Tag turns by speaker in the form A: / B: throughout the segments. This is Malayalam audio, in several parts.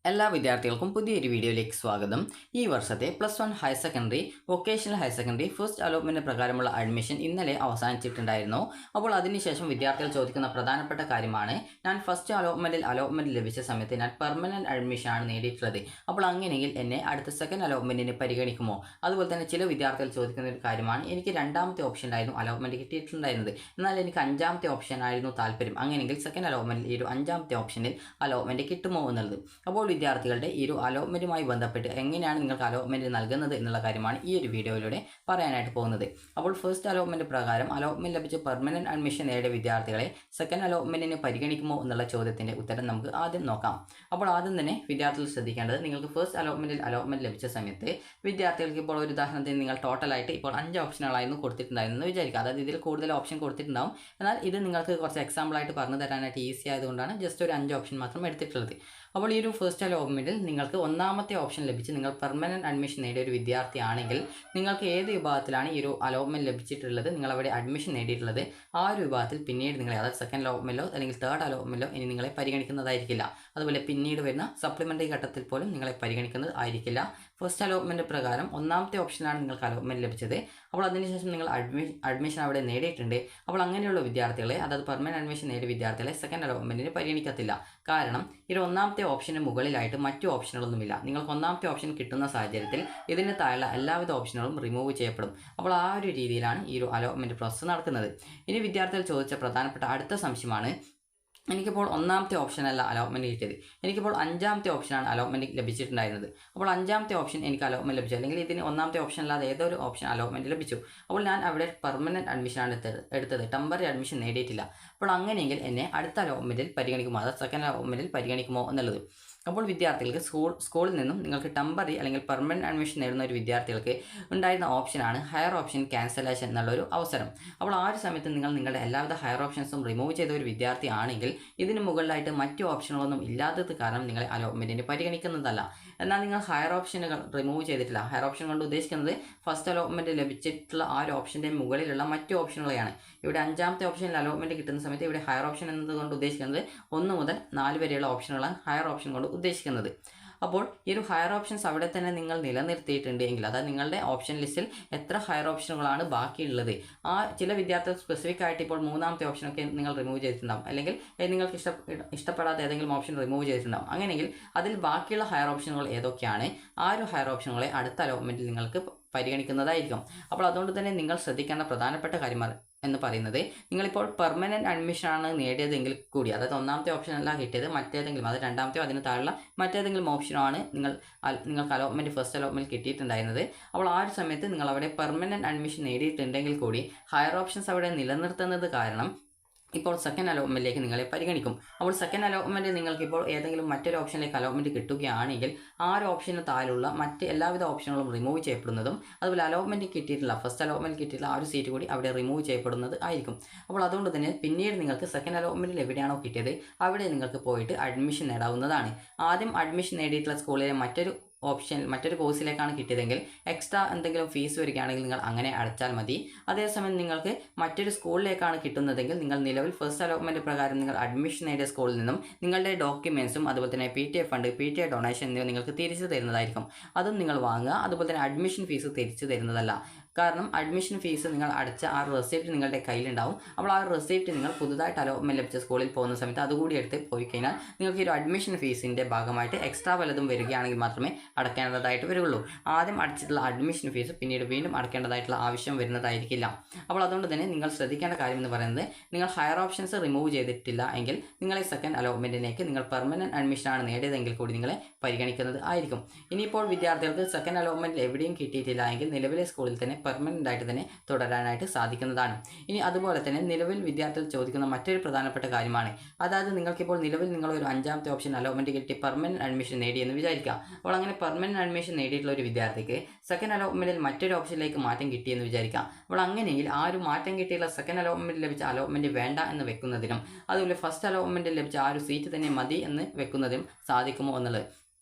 A: എല്ലാ വിദ്യാർത്ഥികൾക്കും പുതിയൊരു വീഡിയോയിലേക്ക് സ്വാഗതം. ഈ വർഷത്തെ +1 higher secondary, vocational higher secondary first allotment പ്രകാരമുള്ള അഡ്മിഷൻ ഇന്നലെ അവസാനിച്ചിട്ടുണ്ടായിരുന്നു. അപ്പോൾ അതിനുശേഷം വിദ്യാർത്ഥികൾ ചോദിക്കുന്ന പ്രധാനപ്പെട്ട കാര്യമാണ്, ഞാൻ ഫസ്റ്റ് അലോട്ട്മെൻറ്റ് ലഭിച്ച സമയത്ത് ഞാൻ പെർമനൻറ്റ് അഡ്മിഷനാണ് നേടിയിട്ടുള്ളത്. അപ്പോൾ അങ്ങനെയെങ്കിൽ എന്നെ അടുത്ത സെക്കൻഡ് അലോട്ട്മെൻറ്റിന് പരിഗണിക്കുമോ? അതുപോലെ തന്നെ ചില വിദ്യാർത്ഥികൾ ചോദിക്കുന്ന ഒരു കാര്യമാണ്, എനിക്ക് രണ്ടാമത്തെ ഓപ്ഷനിലായിരുന്നു അലോട്ട്മെൻറ്റ് കിട്ടിയിട്ടുണ്ടായിരുന്നത്, എന്നാൽ എനിക്ക് അഞ്ചാമത്തെ ഓപ്ഷനായിരുന്നു താല്പര്യം. അങ്ങനെയെങ്കിൽ സെക്കൻഡ് അലോട്ട്മെൻറ്റിൽ ഈ ഒരു അഞ്ചാമത്തെ ഓപ്ഷനിൽ അലോട്ട്മെൻറ്റ് കിട്ടുമോ എന്നുള്ളത്. അപ്പോൾ വിദ്യാർത്ഥികളുടെ ഈ ഒരു അലോട്ട്മെൻറ്റുമായി ബന്ധപ്പെട്ട് എങ്ങനെയാണ് നിങ്ങൾക്ക് അലോട്ട്മെൻറ്റ് നൽകുന്നത് എന്നുള്ള കാര്യമാണ് ഈ ഒരു വീഡിയോയിലൂടെ പറയാനായിട്ട് പോകുന്നത്. അപ്പോൾ ഫസ്റ്റ് അലോട്ട്മെൻറ്റ് പ്രകാരം അലോട്ട്മെൻറ്റ് ലഭിച്ച് പെർമനൻറ്റ് അഡ്മിഷൻ നേടിയ വിദ്യാർത്ഥികളെ സെക്കൻഡ് അലോട്ട്മെൻറ്റിന് പരിഗണിക്കുമോ എന്നുള്ള ചോദ്യത്തിൻ്റെ ഉത്തരം നമുക്ക് ആദ്യം നോക്കാം. അപ്പോൾ ആദ്യം തന്നെ വിദ്യാർത്ഥികൾ ശ്രദ്ധിക്കേണ്ടത്, നിങ്ങൾക്ക് ഫസ്റ്റ് അലോട്ട്മെൻറ്റ് ലഭിച്ച സമയത്ത് വിദ്യാർത്ഥികൾക്ക് ഇപ്പോൾ ഒരു ഉദാഹരണത്തിന് നിങ്ങൾ ടോട്ടലായിട്ട് ഇപ്പോൾ 5 ഓപ്ഷനുകളായിരുന്നു കൊടുത്തിട്ടുണ്ടായിരുന്നെന്ന് വിചാരിക്കുക. അതായത് ഇതിൽ കൂടുതൽ ഓപ്ഷൻ കൊടുത്തിട്ടുണ്ടാവും, എന്നാൽ ഇത് നിങ്ങൾക്ക് കുറച്ച് എക്സാമ്പിളായിട്ട് പറഞ്ഞു തരാനായിട്ട് ഈസി ആയതുകൊണ്ടാണ് ജസ്റ്റ് ഒരു 5 ഓപ്ഷൻ മാത്രം എടുത്തിട്ടുള്ളത്. അപ്പോൾ ഈ ഒരു ഫസ്റ്റ് അലോട്ട്മെൻറ്റിൽ നിങ്ങൾക്ക് ഒന്നാമത്തെ ഓപ്ഷൻ ലഭിച്ച് നിങ്ങൾ പെർമനൻറ്റ് അഡ്മിഷൻ നേടിയ ഒരു വിദ്യാർത്ഥിയാണെങ്കിൽ നിങ്ങൾക്ക് ഏത് വിഭാഗത്തിലാണ് ഈ ഒരു അലോട്ട്മെൻറ്റ് ലഭിച്ചിട്ടുള്ളത്, നിങ്ങളവിടെ അഡ്മിഷൻ നേടിയിട്ടുള്ളത്, ആ ഒരു വിഭാഗത്തിൽ പിന്നീട് നിങ്ങളെ, അതായത് സെക്കൻഡ് അലോട്ട്മെൻറ്റോ അല്ലെങ്കിൽ തേർഡ് അലോട്ട്മെൻറ്റോ ഇനി നിങ്ങളെ പരിഗണിക്കുന്നതായിരിക്കില്ല. അതുപോലെ പിന്നീട് വരുന്ന സപ്ലിമെൻ്ററി ഘട്ടത്തിൽ പോലും നിങ്ങളെ പരിഗണിക്കുന്നത് ആയിരിക്കില്ല. ഫസ്റ്റ് അലോട്ട്മെൻറ്റ് പ്രകാരം ഒന്നാമത്തെ ഓപ്ഷനാണ് നിങ്ങൾക്ക് അലോട്ട്മെൻറ്റ് ലഭിച്ചത്. അപ്പോൾ അതിനുശേഷം നിങ്ങൾ അഡ്മിഷൻ അവിടെ നേടിയിട്ടുണ്ട്. അപ്പോൾ അങ്ങനെയുള്ള വിദ്യാർത്ഥികളെ, അതായത് പെർമനൻറ്റ് അഡ്മിഷൻ നേടിയ വിദ്യാർത്ഥികളെ സെക്കൻഡ് അലോട്ട്മെൻറ്റിന് പരിഗണിക്കത്തില്ല. കാരണം ഈ ഒന്നാമത്തെ ഓപ്ഷന് മുകളിലായിട്ട് മറ്റു ഓപ്ഷനുകളൊന്നുമില്ല. നിങ്ങൾക്ക് ഒന്നാമത്തെ ഓപ്ഷൻ കിട്ടുന്ന സാഹചര്യത്തിൽ ഇതിന് താഴെയുള്ള എല്ലാവിധ ഓപ്ഷനുകളും റിമൂവ് ചെയ്യപ്പെടും. അപ്പോൾ ആ ഒരു രീതിയിലാണ് ഈ ഒരു അലോട്ട്മെൻറ്റ് പ്രോസസ്സ് നടക്കുന്നത്. ഇനി വിദ്യാർത്ഥികൾ ചോദിച്ച പ്രധാനപ്പെട്ട അടുത്ത സംശയമാണ്, എനിക്കിപ്പോൾ ഒന്നാമത്തെ ഓപ്ഷനല്ല അലോട്ട്മെൻറ്റ് കിട്ടിയത്, എനിക്കിപ്പോൾ അഞ്ചാമത്തെ ഓപ്ഷനാണ് അലോട്ട്മെൻറ്റ് ലഭിച്ചിട്ടുണ്ടായിരുന്നത്. അപ്പോൾ അഞ്ചാമത്തെ ഓപ്ഷൻ എനിക്ക് അലോട്ട്മെൻറ്റ് ലഭിച്ചു, അല്ലെങ്കിൽ ഇതിന് ഒന്നാമത്തെ ഓപ്ഷൻ അല്ലാതെ ഏതൊരു ഓപ്ഷൻ അലോട്ട്മെൻറ്റ് ലഭിച്ചു. അപ്പോൾ ഞാൻ അവിടെ പെർമനൻറ്റ് അഡ്മിഷനാണ് എടുത്തത്, ടെമ്പററി അഡ്മിഷൻ നേടിയിട്ടില്ല. അപ്പോൾ അങ്ങനെയെങ്കിൽ എന്നെ അടുത്ത അലോട്ട്മെൻറ്റിൽ പരിഗണിക്കുമോ, അതായത് സെക്കൻഡ് അലോട്ട്മെൻറ്റിൽ പരിഗണിക്കുമോ എന്നുള്ളത്. അപ്പോൾ വിദ്യാർത്ഥികൾക്ക് സ്കൂളിൽ നിന്നും നിങ്ങൾക്ക് ടെമ്പററി അല്ലെങ്കിൽ പെർമനൻറ്റ് അഡ്മിഷൻ നേടുന്ന ഒരു വിദ്യാർത്ഥികൾക്ക് ഉണ്ടായിരുന്ന ഓപ്ഷനാണ് ഹയർ ഓപ്ഷൻ ക്യാൻസലേഷൻ എന്നുള്ളൊരു അവസരം. അപ്പോൾ ആ ഒരു സമയത്ത് നിങ്ങൾ നിങ്ങളുടെ എല്ലാവിധ ഹയർ ഓപ്ഷൻസും റിമൂവ് ചെയ്ത ഒരു വിദ്യാർത്ഥി ആണെങ്കിൽ ഇതിന് മുകളിലായിട്ട് മറ്റു ഓപ്ഷനുകളൊന്നും ഇല്ലാത്തത് കാരണം നിങ്ങളെ അലോട്ട്മെൻറ്റിന് പരിഗണിക്കുന്നതല്ല. എന്നാൽ നിങ്ങൾ ഹയർ ഓപ്ഷനുകൾ റിമൂവ് ചെയ്തിട്ടില്ല. ഹയർ ഓപ്ഷൻ കൊണ്ട് ഉദ്ദേശിക്കുന്നത് ഫസ്റ്റ് അലോട്ട്മെൻറ്റ് ലഭിച്ചിട്ടുള്ള ആ ഒരു ഓപ്ഷൻ്റെ മുകളിലുള്ള മറ്റു ഓപ്ഷനുകളെയാണ്. ഇവിടെ അഞ്ചാമത്തെ ഓപ്ഷനിൽ അലോട്ട്മെൻറ്റ് കിട്ടുന്ന സമയത്ത് ഇവിടെ ഹയർ ഓപ്ഷൻ എന്നതുകൊണ്ട് ഉദ്ദേശിക്കുന്നത് 1 മുതൽ 4 വരെയുള്ള ഓപ്ഷനുകളാണ് ഹയർ ഓപ്ഷൻ കൊണ്ട് ഉദ്ദേശിക്കുന്നത്. അപ്പോൾ ഈ ഒരു ഹയർ ഓപ്ഷൻസ് അവിടെ തന്നെ നിങ്ങൾ നിലനിർത്തിയിട്ടുണ്ടെങ്കിൽ, അതായത് നിങ്ങളുടെ ഓപ്ഷൻ ലിസ്റ്റിൽ എത്ര ഹയർ ഓപ്ഷനുകളാണ് ബാക്കിയുള്ളത്, ആ ചില വിദ്യാർത്ഥികൾ സ്പെസിഫിക് ആയിട്ട് ഇപ്പോൾ മൂന്നാമത്തെ ഓപ്ഷനൊക്കെ നിങ്ങൾ റിമൂവ് ചെയ്തിട്ടുണ്ടാകും, അല്ലെങ്കിൽ നിങ്ങൾക്ക് ഇഷ്ടപ്പെടാത്ത ഏതെങ്കിലും ഓപ്ഷൻ റിമൂവ് ചെയ്തിട്ടുണ്ടാകും. അങ്ങനെയെങ്കിൽ അതിൽ ബാക്കിയുള്ള ഹയർ ഓപ്ഷനുകൾ ഏതൊക്കെയാണ്, ആ ഒരു ഹയർ ഓപ്ഷനുകളെ അടുത്ത അലോട്ട്മെൻറ്റിൽ നിങ്ങൾക്ക് പരിഗണിക്കുന്നതായിരിക്കും. അപ്പോൾ അതുകൊണ്ട് തന്നെ നിങ്ങൾ ശ്രദ്ധിക്കേണ്ട പ്രധാനപ്പെട്ട കാര്യം എന്ന് പറയുന്നത്, നിങ്ങളിപ്പോൾ പെർമനൻറ്റ് അഡ്മിഷനാണ് നേടിയതെങ്കിൽ കൂടി, അതായത് ഒന്നാമത്തെ ഓപ്ഷനല്ല കിട്ടിയത്, മറ്റേതെങ്കിലും, അത് രണ്ടാമത്തെയോ അതിന് താഴെയുള്ള മറ്റേതെങ്കിലും ഓപ്ഷനാണ് നിങ്ങൾക്ക് അലോട്ട്മെൻറ്റ് ഫസ്റ്റ് അലോട്ട്മെൻറ്റ് കിട്ടിയിട്ടുണ്ടായിരുന്നത്. അപ്പോൾ ആ ഒരു സമയത്ത് നിങ്ങൾ അവിടെ പെർമനൻറ്റ് അഡ്മിഷൻ നേടിയിട്ടുണ്ടെങ്കിൽ കൂടി ഹയർ ഓപ്ഷൻസ് അവിടെ നിലനിർത്തുന്നത് കാരണം ഇപ്പോൾ സെക്കൻഡ് അലോട്ട്മെൻറ്റിലേക്ക് നിങ്ങളെ പരിഗണിക്കും. അപ്പോൾ സെക്കൻഡ് അലോട്ട്മെൻറ്റ് നിങ്ങൾക്കിപ്പോൾ ഏതെങ്കിലും മറ്റൊരു ഓപ്ഷനിലേക്ക് അലോട്ട്മെൻറ്റ് കിട്ടുകയാണെങ്കിൽ ആ ഒരു ഓപ്ഷന് താഴെയുള്ള മറ്റ് എല്ലാവിധ ഓപ്ഷനുകളും റിമൂവ് ചെയ്യപ്പെടുന്നതും, അതുപോലെ അലോട്ട്മെൻറ്റ് കിട്ടിയിട്ടുള്ള ഫസ്റ്റ് അലോട്ട്മെൻറ്റ് കിട്ടിയിട്ടുള്ള ആ ഒരു സീറ്റ് കൂടി അവിടെ റിമൂവ് ചെയ്യപ്പെടുന്നത് ആയിരിക്കും. അപ്പോൾ അതുകൊണ്ട് തന്നെ പിന്നീട് നിങ്ങൾക്ക് സെക്കൻഡ് അലോട്ട്മെൻറ്റിൽ എവിടെയാണോ കിട്ടിയത് അവിടെ നിങ്ങൾക്ക് പോയിട്ട് അഡ്മിഷൻ നേടാവുന്നതാണ്. ആദ്യം അഡ്മിഷൻ നേടിയിട്ടുള്ള സ്കൂളിലെ മറ്റൊരു കോഴ്സിലേക്കാണ് കിട്ടിയതെങ്കിൽ എക്സ്ട്രാ എന്തെങ്കിലും ഫീസ് വരികയാണെങ്കിൽ നിങ്ങൾ അങ്ങനെ അടച്ചാൽ മതി. അതേസമയം നിങ്ങൾക്ക് മറ്റൊരു സ്കൂളിലേക്കാണ് കിട്ടുന്നതെങ്കിൽ നിങ്ങൾ നിലവിൽ ഫസ്റ്റ് അലോട്ട്മെൻറ്റ് പ്രകാരം നിങ്ങൾ അഡ്മിഷൻ നേടിയ സ്കൂളിൽ നിന്നും നിങ്ങളുടെ ഡോക്യുമെൻസും അതുപോലെ തന്നെ PTA ഫണ്ട്, PTA ഡൊണേഷൻ എന്നിവ നിങ്ങൾക്ക് തിരിച്ചു തരുന്നതായിരിക്കും. അതും നിങ്ങൾ വാങ്ങുക. അതുപോലെ തന്നെ അഡ്മിഷൻ ഫീസ് തിരിച്ചു തരുന്നതല്ല. കാരണം അഡ്മിഷൻ ഫീസ് നിങ്ങൾ അടച്ച ആ റെസിപ്റ്റ് നിങ്ങളുടെ കയ്യിലുണ്ടാവും. അപ്പോൾ ആ റെസിപ്റ്റ് നിങ്ങൾ പുതുതായിട്ട് അലോട്ട്മെൻറ്റ് ലഭിച്ച സ്കൂളിൽ പോകുന്ന സമയത്ത് അതുകൂടി എടുത്ത് പോയി കഴിഞ്ഞാൽ നിങ്ങൾക്ക് ഈ ഒരു അഡ്മിഷൻ ഫീസിൻ്റെ ഭാഗമായിട്ട് എക്സ്ട്രാ വല്ലതും വരികയാണെങ്കിൽ മാത്രമേ അടയ്ക്കേണ്ടതായിട്ട് വരുള്ളൂ. ആദ്യം അടച്ചിട്ടുള്ള അഡ്മിഷൻ ഫീസ് പിന്നീട് വീണ്ടും അടയ്ക്കേണ്ടതായിട്ടുള്ള ആവശ്യം വരുന്നതായിരിക്കില്ല. അപ്പോൾ അതുകൊണ്ട് തന്നെ നിങ്ങൾ ശ്രദ്ധിക്കേണ്ട കാര്യം എന്ന് പറയുന്നത്, നിങ്ങൾ ഹയർ ഓപ്ഷൻസ് റിമൂവ് ചെയ്തിട്ടില്ല എങ്കിൽ നിങ്ങളെ സെക്കൻഡ് അലോട്ട്മെൻറ്റിലേക്ക് നിങ്ങൾ പെർമനൻറ്റ് അഡ്മിഷനാണ് നേടിയതെങ്കിൽ കൂടി നിങ്ങളെ പരിഗണിക്കുന്നത് ആയിരിക്കും. ഇനിയിപ്പോൾ വിദ്യാർത്ഥികൾക്ക് സെക്കൻഡ് അലോട്ട്മെൻറ്റിൽ എവിടെയും കിട്ടിയിട്ടില്ല എങ്കിൽ നിലവിലെ സ്കൂളിൽ തന്നെ പെർമനൻ്റ് ആയിട്ട് തന്നെ തുടരാനായിട്ട് സാധിക്കുന്നതാണ്. ഇനി അതുപോലെ തന്നെ നിലവിൽ വിദ്യാർത്ഥികൾ ചോദിക്കുന്ന മറ്റൊരു പ്രധാനപ്പെട്ട കാര്യമാണ്, അതായത് നിങ്ങൾക്കിപ്പോൾ നിലവിൽ നിങ്ങളൊരു അഞ്ചാമത്തെ ഓപ്ഷൻ അലോട്ട്മെൻറ്റ് കിട്ടി പെർമനൻറ്റ് അഡ്മിഷൻ നേടിയെന്ന് വിചാരിക്കുക. അപ്പോൾ അങ്ങനെ പെർമനൻറ്റ് അഡ്മിഷൻ നേടിയിട്ടുള്ള ഒരു വിദ്യാർത്ഥിക്ക് സെക്കൻഡ് അലോട്ട്മെൻറ്റിൽ മറ്റൊരു ഓപ്ഷനിലേക്ക് മാറ്റം കിട്ടിയെന്ന് വിചാരിക്കുക. അപ്പോൾ അങ്ങനെയെങ്കിൽ ആ ഒരു മാറ്റം കിട്ടിയുള്ള സെക്കൻഡ് അലോട്ട്മെൻറ്റിൽ ലഭിച്ച അലോട്ട്മെൻറ്റ് വേണ്ട എന്ന് വെക്കുന്നതിനും, അതുപോലെ ഫസ്റ്റ് അലോട്ട്മെൻറ്റിൽ ലഭിച്ച ആ ഒരു സീറ്റ് തന്നെ മതി എന്ന് വെക്കുന്നതിനും സാധിക്കുമോ എന്നുള്ളത്.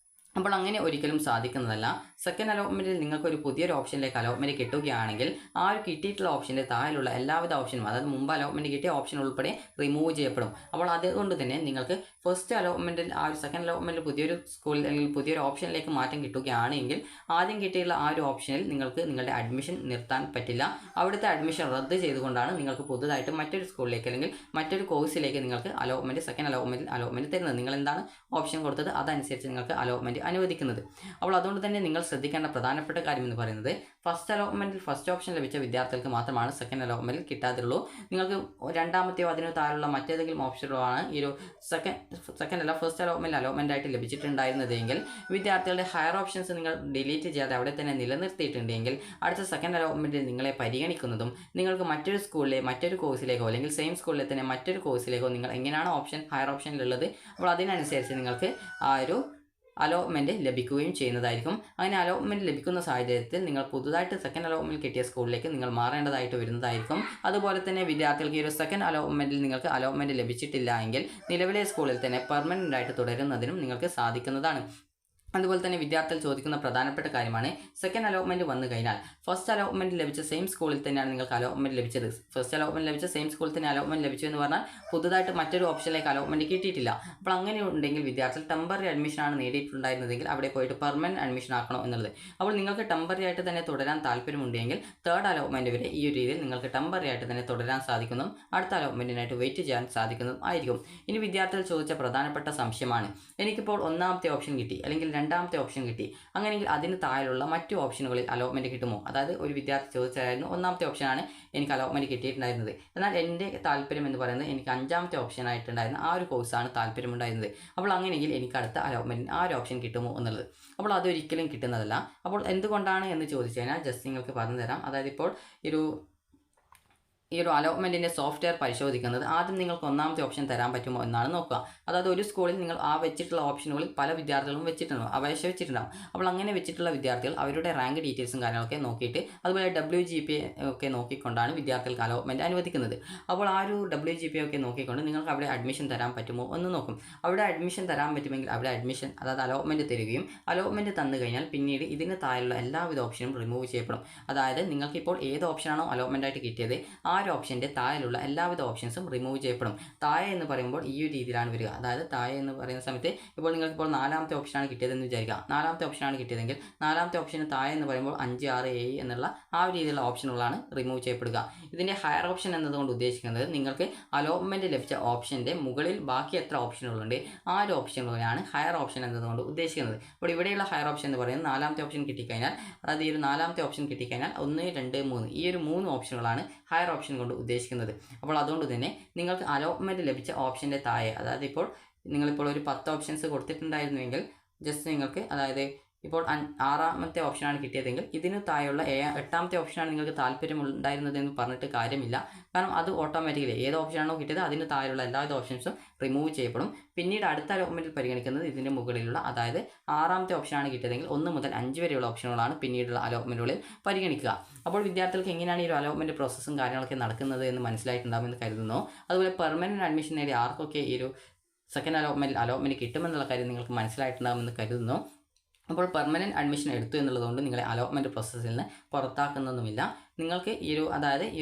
A: അപ്പോൾ അങ്ങനെ ഒരിക്കലും സാധിക്കുന്നതല്ല. സെക്കൻഡ് അലോട്ട്മെൻറ്റിൽ നിങ്ങൾക്കൊരു പുതിയൊരു ഓപ്ഷനിലേക്ക് അലോട്ട്മെൻറ്റ് കിട്ടുകയാണെങ്കിൽ ആ ഒരു കിട്ടിയിട്ടുള്ള ഓപ്ഷൻ്റെ താഴെയുള്ള എല്ലാവിധ ഓപ്ഷനും, അതായത് മുമ്പ് അലോട്ട്മെൻറ്റ് കിട്ടിയ ഓപ്ഷൻ ഉൾപ്പെടെ റിമൂവ് ചെയ്യപ്പെടും. അപ്പോൾ അതുകൊണ്ട് തന്നെ നിങ്ങൾക്ക് ഫസ്റ്റ് അലോട്ട്മെൻറ്റിൽ ആ ഒരു സെക്കൻഡ് അലോട്ട്മെൻറ്റിൽ പുതിയൊരു സ്കൂളിൽ അല്ലെങ്കിൽ പുതിയൊരു ഓപ്ഷനിലേക്ക് മാറ്റം കിട്ടുകയാണെങ്കിൽ ആദ്യം കിട്ടിയുള്ള ആ ഒരു ഓപ്ഷനിൽ നിങ്ങൾക്ക് നിങ്ങളുടെ അഡ്മിഷൻ നിർത്താൻ പറ്റില്ല. അവിടുത്തെ അഡ്മിഷൻ റദ്ദ് ചെയ്തുകൊണ്ടാണ് നിങ്ങൾക്ക് പുതുതായിട്ട് മറ്റൊരു സ്കൂളിലേക്ക് അല്ലെങ്കിൽ മറ്റൊരു കോഴ്സിലേക്ക് നിങ്ങൾക്ക് സെക്കൻഡ് അലോട്ട്മെൻറ്റ് തരുന്നത്. നിങ്ങൾ എന്താണ് ഓപ്ഷൻ കൊടുത്തത് അതനുസരിച്ച് നിങ്ങൾക്ക് അലോട്ട്മെൻറ്റ് അനുവദിക്കുന്നത്. അപ്പോൾ അതുകൊണ്ട് തന്നെ നിങ്ങൾ ശ്രദ്ധിക്കേണ്ട പ്രധാനപ്പെട്ട കാര്യം എന്ന് പറയുന്നത് ഫസ്റ്റ് അലോട്ട്മെൻറ്റിൽ ഫസ്റ്റ് ഓപ്ഷൻ ലഭിച്ച വിദ്യാർത്ഥികൾക്ക് മാത്രമാണ് സെക്കൻഡ് അലോട്ട്മെൻറ്റിൽ കിട്ടാതുള്ളൂ. നിങ്ങൾക്ക് രണ്ടാമത്തെയോ അതിനു താഴെയുള്ള മറ്റേതെങ്കിലും ഓപ്ഷനുകളാണ് ഈ ഒരു ഫസ്റ്റ് അലോട്ട്മെൻറ്റ് ആയിട്ട് ലഭിച്ചിട്ടുണ്ടായിരുന്നതെങ്കിൽ വിദ്യാർത്ഥികളുടെ ഹയർ ഓപ്ഷൻസ് നിങ്ങൾ ഡിലീറ്റ് ചെയ്യാതെ അവിടെ തന്നെ നിലനിർത്തിയിട്ടുണ്ടെങ്കിൽ അടുത്ത സെക്കൻഡ് അലോട്ട്മെൻറ്റിൽ നിങ്ങളെ പരിഗണിക്കുന്നതും നിങ്ങൾക്ക് മറ്റൊരു സ്കൂളിലെ മറ്റൊരു കോഴ്സിലേക്കോ അല്ലെങ്കിൽ സെയിം സ്കൂളിലെ തന്നെ മറ്റൊരു കോഴ്സിലേക്കോ നിങ്ങൾ എങ്ങനെയാണോ ഹയർ ഓപ്ഷനിലുള്ളത് അപ്പോൾ അതിനനുസരിച്ച് നിങ്ങൾക്ക് ആ ഒരു അലോട്ട്മെൻറ്റ് ലഭിക്കുകയും ചെയ്യുന്നതായിരിക്കും. അങ്ങനെ അലോട്ട്മെൻറ്റ് ലഭിക്കുന്ന സാഹചര്യത്തിൽ നിങ്ങൾ പുതുതായിട്ട് സെക്കൻഡ് അലോട്ട്മെൻറ്റ് കിട്ടിയ സ്കൂളിലേക്ക് നിങ്ങൾ മാറേണ്ടതായിട്ട് വരുന്നതായിരിക്കും. അതുപോലെ തന്നെ വിദ്യാർത്ഥികൾക്ക് ഈ ഒരു സെക്കൻഡ് അലോട്ട്മെൻറ്റിൽ നിങ്ങൾക്ക് അലോട്ട്മെൻറ്റ് ലഭിച്ചിട്ടില്ല എങ്കിൽ നിലവിലെ സ്കൂളിൽ തന്നെ പെർമനൻ്റ് ആയിട്ട് തുടരുന്നതിനും നിങ്ങൾക്ക് സാധിക്കുന്നതാണ്. അതുപോലെ തന്നെ വിദ്യാർത്ഥികൾ ചോദിക്കുന്ന പ്രധാനപ്പെട്ട കാര്യമാണ് സെക്കൻഡ് അലോട്ട്മെൻറ്റ് വന്നു കഴിഞ്ഞാൽ ഫസ്റ്റ് അലോട്ട്മെൻറ്റ് ലഭിച്ച സെയിം സ്കൂളിൽ തന്നെയാണ് നിങ്ങൾക്ക് അലോട്ട്മെൻറ്റ് ലഭിച്ചത്. ഫസ്റ്റ് അലോട്ട്മെൻറ്റ് ലഭിച്ച സെയിം സ്കൂളിൽ തന്നെ അലോട്ട്മെൻറ്റ് ലഭിച്ചു എന്ന് പറഞ്ഞാൽ പുതുതായിട്ട് മറ്റൊരു ഓപ്ഷനിലേക്ക് അലോട്ട്മെൻറ്റ് കിട്ടിയിട്ടില്ല. അപ്പോൾ അങ്ങനെ ഉണ്ടെങ്കിൽ വിദ്യാർത്ഥികൾ ടെമ്പററി അഡ്മിഷനാണ് നേടിയിട്ടുണ്ടായിരുന്നതെങ്കിൽ അവിടെ പോയിട്ട് പെർമനൻറ്റ് അഡ്മിഷൻ ആക്കണോ എന്നുള്ളത്. അപ്പോൾ നിങ്ങൾക്ക് ടെമ്പററി ആയിട്ട് തന്നെ തുടരാൻ താല്പര്യമുണ്ടെങ്കിൽ തേർഡ് അലോട്ട്മെൻറ്റ് വരെ ഈ ഒരു രീതിയിൽ നിങ്ങൾക്ക് ടെമ്പററി ആയിട്ട് തന്നെ തുടരാൻ സാധിക്കുന്നതും അടുത്ത അലോട്ട്മെൻറ്റിനായിട്ട് വെയിറ്റ് ചെയ്യാൻ സാധിക്കുന്നതും ആയിരിക്കും. ഇനി വിദ്യാർത്ഥികൾ ചോദിച്ച പ്രധാനപ്പെട്ട സംശയമാണ് എനിക്കിപ്പോൾ ഒന്നാമത്തെ ഓപ്ഷൻ കിട്ടി അല്ലെങ്കിൽ രണ്ടാമത്തെ ഓപ്ഷൻ കിട്ടി, അങ്ങനെയെങ്കിൽ അതിന് താഴെയുള്ള മറ്റു ഓപ്ഷനുകളിൽ അലോട്ട്മെൻറ്റ് കിട്ടുമോ? അതായത് ഒരു വിദ്യാർത്ഥി ചോദിച്ചായിരുന്നു ഒന്നാമത്തെ ഓപ്ഷനാണ് എനിക്ക് അലോട്ട്മെൻറ്റ് കിട്ടിയിട്ടുണ്ടായിരുന്നത്, എന്നാൽ എൻ്റെ താല്പര്യം എന്ന് പറയുന്നത് എനിക്ക് അഞ്ചാമത്തെ ഓപ്ഷനായിട്ടുണ്ടായിരുന്ന ആ ഒരു കോഴ്സാണ് താല്പര്യമുണ്ടായിരുന്നത്. അപ്പോൾ അങ്ങനെയെങ്കിൽ എനിക്ക് അടുത്ത അലോട്ട്മെൻറ്റിന് ആ ഒരു ഓപ്ഷൻ കിട്ടുമോ എന്നുള്ളത്. അപ്പോൾ അതൊരിക്കലും കിട്ടുന്നതല്ല. അപ്പോൾ എന്തുകൊണ്ടാണ് എന്ന് ചോദിച്ചു കഴിഞ്ഞാൽ ജസ്റ്റ് നിങ്ങൾക്ക് പറഞ്ഞു തരാം. അതായത് ഇപ്പോൾ ഈ ഒരു അലോട്ട്മെൻറ്റിൻ്റെ സോഫ്റ്റ്വെയർ പരിശോധിക്കുന്നത് ആദ്യം നിങ്ങൾക്ക് ഒന്നാമത്തെ ഓപ്ഷൻ തരാൻ പറ്റുമോ എന്നാണ് നോക്കുക. അതായത് ഒരു സ്കൂളിൽ നിങ്ങൾ ആ വെച്ചിട്ടുള്ള ഓപ്ഷനുകളിൽ പല വിദ്യാർത്ഥികളും അപേക്ഷ വെച്ചിട്ടുണ്ടാകും. അപ്പോൾ അങ്ങനെ വെച്ചിട്ടുള്ള വിദ്യാർത്ഥികൾ അവരുടെ റാങ്ക് ഡീറ്റെയിൽസും കാര്യങ്ങളൊക്കെ നോക്കിയിട്ട് അതുപോലെ WGPA ഒക്കെ നോക്കിക്കൊണ്ടാണ് വിദ്യാർത്ഥികൾക്ക് അലോട്ട്മെൻറ്റ് അനുവദിക്കുന്നത്. അപ്പോൾ ആ ഒരു WGPA ഒക്കെ നോക്കിക്കൊണ്ട് നിങ്ങൾക്ക് അവിടെ അഡ്മിഷൻ തരാൻ പറ്റുമോ എന്ന് നോക്കും. അവിടെ അഡ്മിഷൻ തരാൻ പറ്റുമെങ്കിൽ അവിടെ അഡ്മിഷൻ അതായത് അലോട്ട്മെൻറ്റ് തരികയും അലോട്ട്മെൻറ്റ് തന്നു കഴിഞ്ഞാൽ പിന്നീട് ഇതിന് താഴെയുള്ള എല്ലാവിധ ഓപ്ഷനും റിമൂവ് ചെയ്യപ്പെടും. അതായത് നിങ്ങൾക്കിപ്പോൾ ഏത് ഓപ്ഷനാണോ അലോട്ട്മെൻ്റ് ആയിട്ട് കിട്ടിയത് ആ ഒരു ഓപ്ഷൻ്റെ താഴെയുള്ള എല്ലാവിധ ഓപ്ഷൻസും റിമൂവ് ചെയ്യപ്പെടും. താഴെ എന്ന് പറയുമ്പോൾ ഈ ഒരു രീതിയിലാണ് വരിക. അതായത് താഴെ എന്ന് പറയുന്ന സമയത്ത് ഇപ്പോൾ നിങ്ങൾക്കിപ്പോൾ നാലാമത്തെ ഓപ്ഷനാണ് കിട്ടിയതെന്ന് വിചാരിക്കുക. നാലാമത്തെ ഓപ്ഷനാണ് കിട്ടിയതെങ്കിൽ നാലാമത്തെ ഓപ്ഷന് താഴെ എന്ന് പറയുമ്പോൾ 5, 6, 7 എന്നുള്ള ആ ഒരു രീതിയിലുള്ള ഓപ്ഷനുകളാണ് റിമൂവ് ചെയ്യപ്പെടുക. ഇതിൻ്റെ ഹയർ ഓപ്ഷൻ എന്നതുകൊണ്ട് ഉദ്ദേശിക്കുന്നത് നിങ്ങൾക്ക് അലോട്ട്മെൻറ്റ് ലഭിച്ച ഓപ്ഷൻ്റെ മുകളിൽ ബാക്കി എത്ര ഓപ്ഷനുകളുണ്ട് ആ ഒരു ഓപ്ഷനുകളാണ് ഹയർ ഓപ്ഷൻ എന്നതുകൊണ്ട് ഉദ്ദേശിക്കുന്നത്. അപ്പോൾ ഇവിടെയുള്ള ഹയർ ഓപ്ഷൻ എന്ന് പറയുന്നത് നാലാമത്തെ ഓപ്ഷൻ കിട്ടിക്കഴിഞ്ഞാൽ അതായത് ഈ ഒരു നാലാമത്തെ ഓപ്ഷൻ കിട്ടിക്കഴിഞ്ഞാൽ 1, 2, 3 ഈ ഒരു 3 ഓപ്ഷനുകളാണ് ഹയർ ഓപ്ഷൻ കൊണ്ട് ഉദ്ദേശിക്കുന്നത്. അപ്പോൾ അതുകൊണ്ട് തന്നെ നിങ്ങൾക്ക് അലോട്ട്മെൻറ്റ് ലഭിച്ച ഓപ്ഷൻ്റെ താഴെ അതായത് ഇപ്പോൾ നിങ്ങളിപ്പോൾ ഒരു 10 ഓപ്ഷൻസ് കൊടുത്തിട്ടുണ്ടായിരുന്നുവെങ്കിൽ ജസ്റ്റ് നിങ്ങൾക്ക് അതായത് ഇപ്പോൾ 6ാമത്തെ ഓപ്ഷനാണ് കിട്ടിയതെങ്കിൽ ഇതിന് താഴെയുള്ള 8ാമത്തെ ഓപ്ഷനാണ് നിങ്ങൾക്ക് താല്പര്യമുണ്ടായിരുന്നതെന്ന് പറഞ്ഞിട്ട് കാര്യമില്ല. കാരണം അത് ഓട്ടോമാറ്റിക്കലി ഏത് ഓപ്ഷനാണോ കിട്ടിയത് അതിന് താഴെയുള്ള എല്ലാ ഓപ്ഷൻസും റിമൂവ് ചെയ്യപ്പെടും. പിന്നീട് അടുത്ത അലോട്ട്മെൻറ്റിൽ പരിഗണിക്കുന്നത് ഇതിൻ്റെ മുകളിലുള്ള അതായത് 6ാമത്തെ ഓപ്ഷനാണ് കിട്ടിയതെങ്കിൽ 1 മുതൽ 5 വരെയുള്ള ഓപ്ഷനുകളാണ് പിന്നീടുള്ള അലോട്ട്മെൻറ്റുകളിൽ പരിഗണിക്കുക. അപ്പോൾ വിദ്യാർത്ഥികൾക്ക് എങ്ങനെയാണ് ഈ ഒരു അലോട്ട്മെൻറ്റ് പ്രോസസ്സും കാര്യങ്ങളൊക്കെ നടക്കുന്നത് എന്ന് മനസ്സിലായിട്ടുണ്ടാകുമെന്ന് കരുതുന്നു. അതുപോലെ പെർമനൻറ്റ് അഡ്മിഷൻ നേടി ആർക്കൊക്കെ ഈ ഒരു സെക്കൻഡ് അലോട്ട്മെൻറ്റ് കിട്ടുമെന്നുള്ള കാര്യം നിങ്ങൾക്ക് മനസ്സിലായിട്ടുണ്ടാകുമെന്ന് കരുതുന്നു. അപ്പോൾ പെർമനൻറ്റ് അഡ്മിഷൻ എടുത്തു എന്നുള്ളതുകൊണ്ട് നിങ്ങളെ അലോട്ട്മെൻറ്റ് പ്രോസസ്സിൽ നിന്ന് പുറത്താക്കുന്നൊന്നുമില്ല. നിങ്ങൾക്ക് ഈ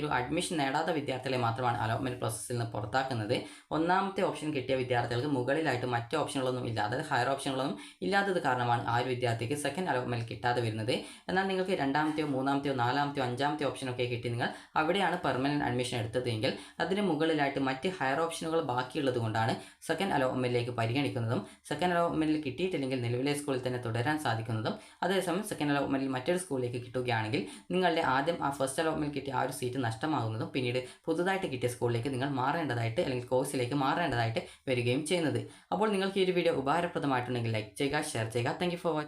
A: ഒരു അഡ്മിഷൻ നേടാത്ത വിദ്യാർത്ഥികളെ മാത്രമാണ് അലോട്ട്മെൻറ്റ് പ്രോസസ്സിൽ നിന്ന് പുറത്താക്കുന്നത്. ഒന്നാമത്തെ ഓപ്ഷൻ കിട്ടിയ വിദ്യാർത്ഥികൾക്ക് മുകളിലായിട്ട് മറ്റ് ഓപ്ഷനുകളൊന്നും ഇല്ല, അതായത് ഹയർ ഓപ്ഷനുകളൊന്നും ഇല്ലാത്തത് കാരണമാണ് ആ ഒരു വിദ്യാർത്ഥിക്ക് സെക്കൻഡ് അലോട്ട്മെൻറ്റ് കിട്ടാതെ വരുന്നത്. എന്നാൽ നിങ്ങൾക്ക് രണ്ടാമത്തെയോ മൂന്നാമത്തെയോ നാലാമത്തെയോ അഞ്ചാമത്തെയോ ഓപ്ഷനൊക്കെ കിട്ടി നിങ്ങൾ അവിടെയാണ് പെർമനൻറ്റ് അഡ്മിഷൻ എടുത്തതെങ്കിൽ അതിന് മുകളിലായിട്ട് മറ്റ് ഹയർ ഓപ്ഷനുകൾ ബാക്കിയുള്ളത് കൊണ്ടാണ് സെക്കൻഡ് അലോട്ട്മെൻറ്റിലേക്ക് പരിഗണിക്കുന്നതും സെക്കൻഡ് അലോട്ട്മെൻറ്റിൽ കിട്ടിയിട്ടില്ലെങ്കിൽ നിലവിലെ സ്കൂളിൽ തന്നെ തുടരാൻ സാധിക്കുന്നതും. അതേസമയം സെക്കൻഡ് അലോട്ട്മെൻറ്റിൽ മറ്റൊരു സ്കൂളിലേക്ക് കിട്ടുകയാണെങ്കിൽ നിങ്ങളുടെ ആദ്യം ഫസ്റ്റ് അലോട്ട്മെൻറ്റ് കിട്ടിയ ആ ഒരു സീറ്റ് നഷ്ടമാകുന്നതും പിന്നീട് പുതുതായിട്ട് കിട്ടിയ സ്കൂളിലേക്ക് നിങ്ങൾ മാറേണ്ടതായിട്ട് അല്ലെങ്കിൽ കോഴ്സിലേക്ക് മാറേണ്ടതായിട്ട് വരികയും ചെയ്യുന്നത്. അപ്പോൾ നിങ്ങൾക്ക് ഈ ഒരു വീഡിയോ ഉപകാരപ്രദമായിട്ടുണ്ടെങ്കിൽ ലൈക്ക് ചെയ്യുക, ഷെയർ ചെയ്യുക. Thank you for watching.